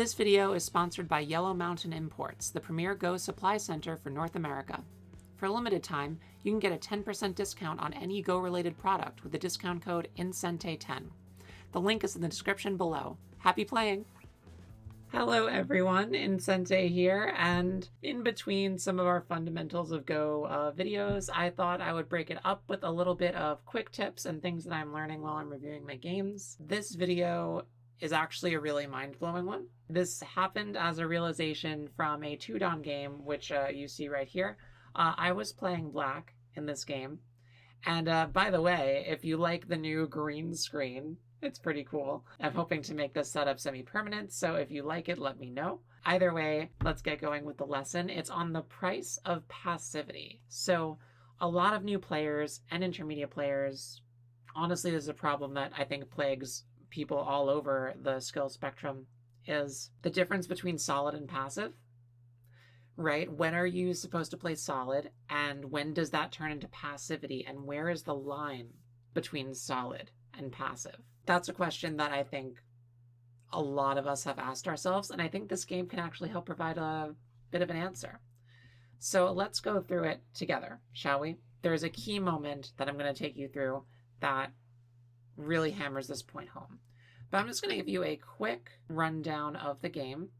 This video is sponsored by Yellow Mountain Imports, the premier Go supply center for North America. For a limited time, you can get a 10% discount on any Go-related product with the discount code Sente10. The link is in the description below. Happy playing! Hello everyone, Sensei here, and in between some of our fundamentals of Go videos, I thought I would break it up with a little bit of quick tips and things that I'm learning while I'm reviewing my games. This video is actually a really mind-blowing one. This happened as a realization from a 2-dan game, which you see right here. I was playing black in this game, and by the way, if you like the new green screen, it's pretty cool. I'm hoping to make this setup semi-permanent, so if you like it, let me know. Either way, let's get going with the lesson. It's on the price of passivity. So a lot of new players and intermediate players, honestly, this is a problem that I think plagues people all over the skill spectrum, is the difference between solid and passive, right? When are you supposed to play solid, and when does that turn into passivity, and where is the line between solid and passive? That's a question that I think a lot of us have asked ourselves, and I think this game can actually help provide a bit of an answer. So let's go through it together, shall we? There's a key moment that I'm going to take you through that really hammers this point home. But I'm just going to give you a quick rundown of the game.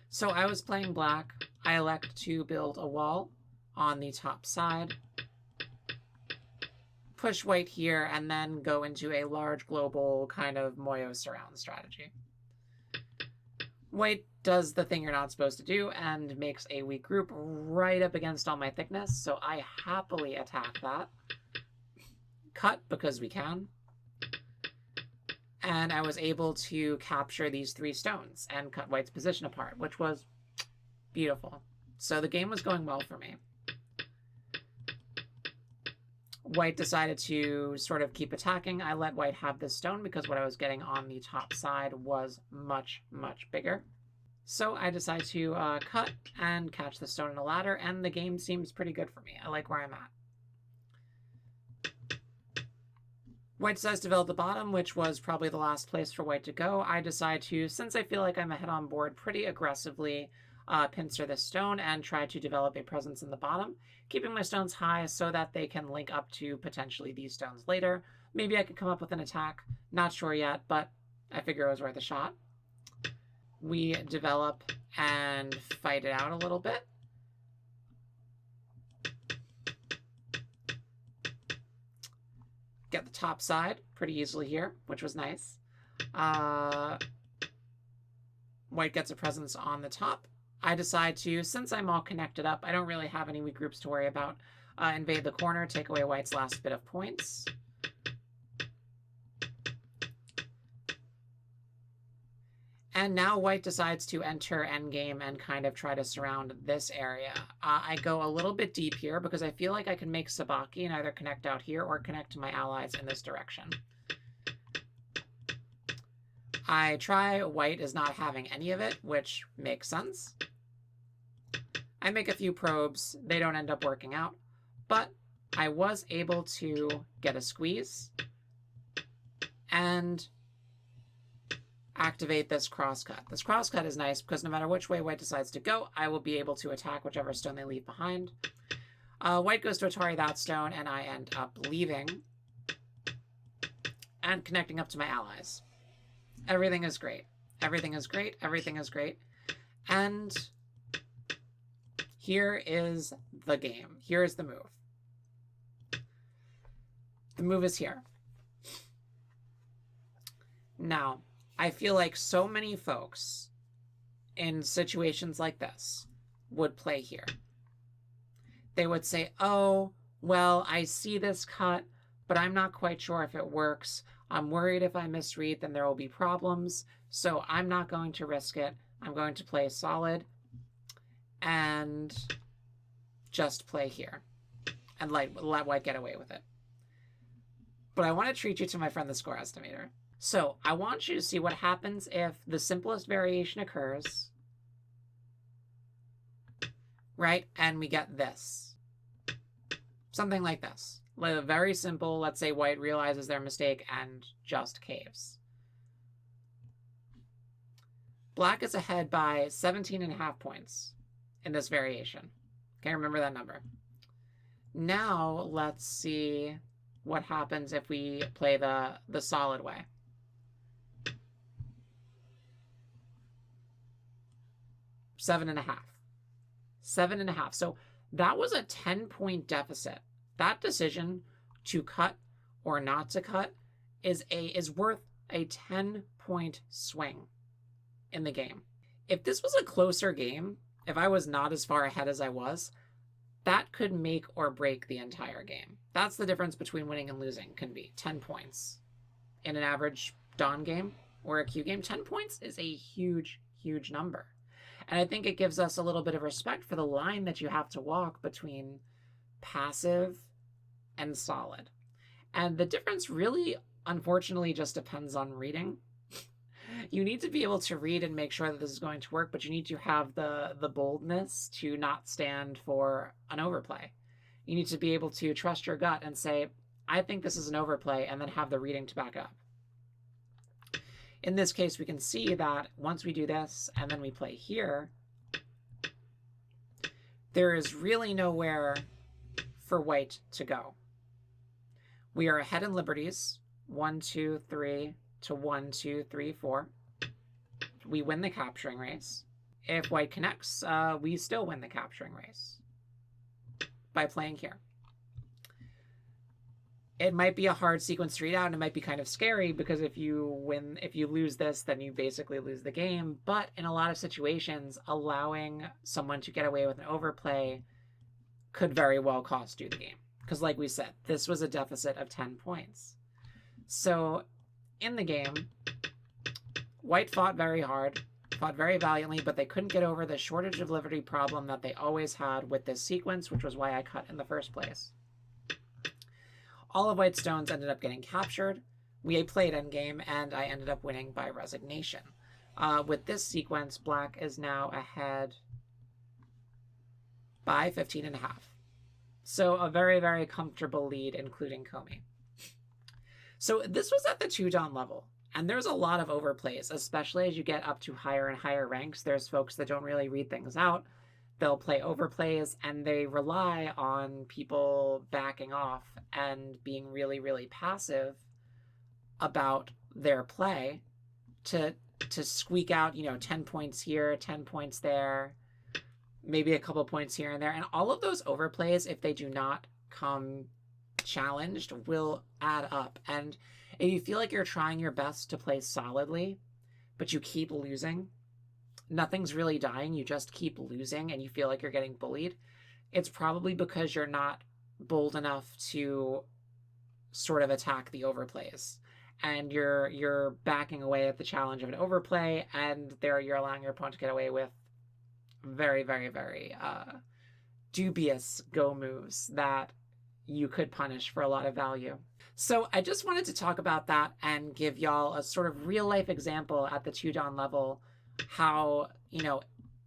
So I was playing black. I elect to build a wall on the top side, push white here, and then go into a large global kind of Moyo surround strategy. White does the thing you're not supposed to do and makes a weak group right up against all my thickness, so I happily attack that. Cut because we can. And I was able to capture these 3 stones and cut white's position apart, which was beautiful. So the game was going well for me. White decided to sort of keep attacking. I let white have this stone because what I was getting on the top side was much, much bigger. So I decided to cut and catch the stone in a ladder, and the game seems pretty good for me. I like where I'm at. White decides to develop the bottom, which was probably the last place for white to go. I decide to, since I feel like I'm ahead on board, pretty aggressively pincer this stone and try to develop a presence in the bottom, keeping my stones high so that they can link up to potentially these stones later. Maybe I could come up with an attack. Not sure yet, but I figure it was worth a shot. We develop and fight it out a little bit. Get the top side pretty easily here, which was nice. White gets a presence on the top. I decide to, since I'm all connected up, I don't really have any weak groups to worry about, invade the corner, take away white's last bit of points. And now white decides to enter endgame and kind of try to surround this area. I go a little bit deep here because I feel like I can make Sabaki and either connect out here or connect to my allies in this direction. I try. White is not having any of it, which makes sense. I make a few probes. They don't end up working out, but I was able to get a squeeze and activate this crosscut. This crosscut is nice because no matter which way white decides to go, I will be able to attack whichever stone they leave behind. White goes to Atari that stone, and I end up leaving and connecting up to my allies. Everything is great. Everything is great. Everything is great. And here is the game. Here is the move. The move is here. Now, I feel like so many folks in situations like this would play here. They would say, oh, well, I see this cut, but I'm not quite sure if it works. I'm worried if I misread, then there will be problems. So I'm not going to risk it. I'm going to play solid and just play here and let white get away with it. But I want to treat you to my friend, the score estimator. So I want you to see what happens if the simplest variation occurs, right? And we get this. Something like this. Very simple. Let's say white realizes their mistake and just caves. Black is ahead by 17.5 points in this variation. Okay, remember that number. Now let's see what happens if we play the solid way. 7.5. 7.5. So that was a 10-point deficit. That decision to cut or not to cut is worth a 10-point swing in the game. If this was a closer game, if I was not as far ahead as I was, that could make or break the entire game. That's the difference between winning and losing, can be 10 points. In an average Dawn game or a Q game, 10 points is a huge, huge number. And I think it gives us a little bit of respect for the line that you have to walk between passive and solid. And the difference really, unfortunately, just depends on reading. You need to be able to read and make sure that this is going to work, but you need to have the boldness to not stand for an overplay. You need to be able to trust your gut and say, I think this is an overplay, and then have the reading to back up. In this case, we can see that once we do this and then we play here, there is really nowhere for white to go. We are ahead in liberties, 1, 2, 3 to 1, 2, 3, 4. We win the capturing race. If white connects, we still win the capturing race by playing here. It might be a hard sequence to read out, and it might be kind of scary because if you lose this, then you basically lose the game. But in a lot of situations, allowing someone to get away with an overplay could very well cost you the game. Because like we said, this was a deficit of 10 points. So in the game, white fought very hard, fought very valiantly, but they couldn't get over the shortage of liberty problem that they always had with this sequence, which was why I cut in the first place. All of white's stones ended up getting captured. We played endgame, and I ended up winning by resignation. With this sequence, black is now ahead by 15.5. So a very, very comfortable lead, including Comey. So this was at the 2 Dawn level, and there's a lot of overplays, especially as you get up to higher and higher ranks. There's folks that don't really read things out. They'll play overplays, and they rely on people backing off and being really, really passive about their play to squeak out, 10 points here, 10 points there, maybe a couple points here and there. And all of those overplays, if they do not come challenged, will add up. And if you feel like you're trying your best to play solidly, but you keep losing, nothing's really dying, you just keep losing, and you feel like you're getting bullied, it's probably because you're not bold enough to sort of attack the overplays. And you're backing away at the challenge of an overplay, and there you're allowing your opponent to get away with very, very, very dubious go moves that you could punish for a lot of value. So I just wanted to talk about that and give y'all a sort of real life example at the 2 Dawn level, how,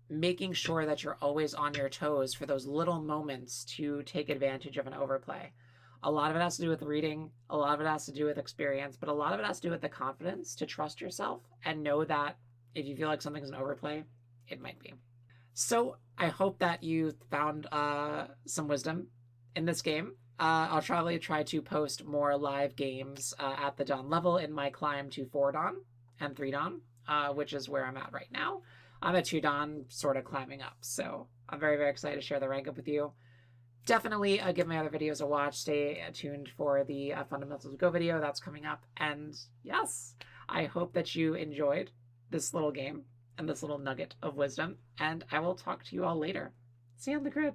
making sure that you're always on your toes for those little moments to take advantage of an overplay. A lot of it has to do with reading, a lot of it has to do with experience, but a lot of it has to do with the confidence to trust yourself and know that if you feel like something's an overplay, it might be. So I hope that you found some wisdom in this game. I'll probably try to post more live games at the Dawn level in my climb to 4 Dawn and 3 Dawn, which is where I'm at right now. I'm at 2 Dawn, sort of climbing up. So I'm very, very excited to share the rank up with you. Definitely give my other videos a watch. Stay tuned for the Fundamentals of Go video that's coming up. And yes, I hope that you enjoyed this little game and this little nugget of wisdom. And I will talk to you all later. See you on the grid.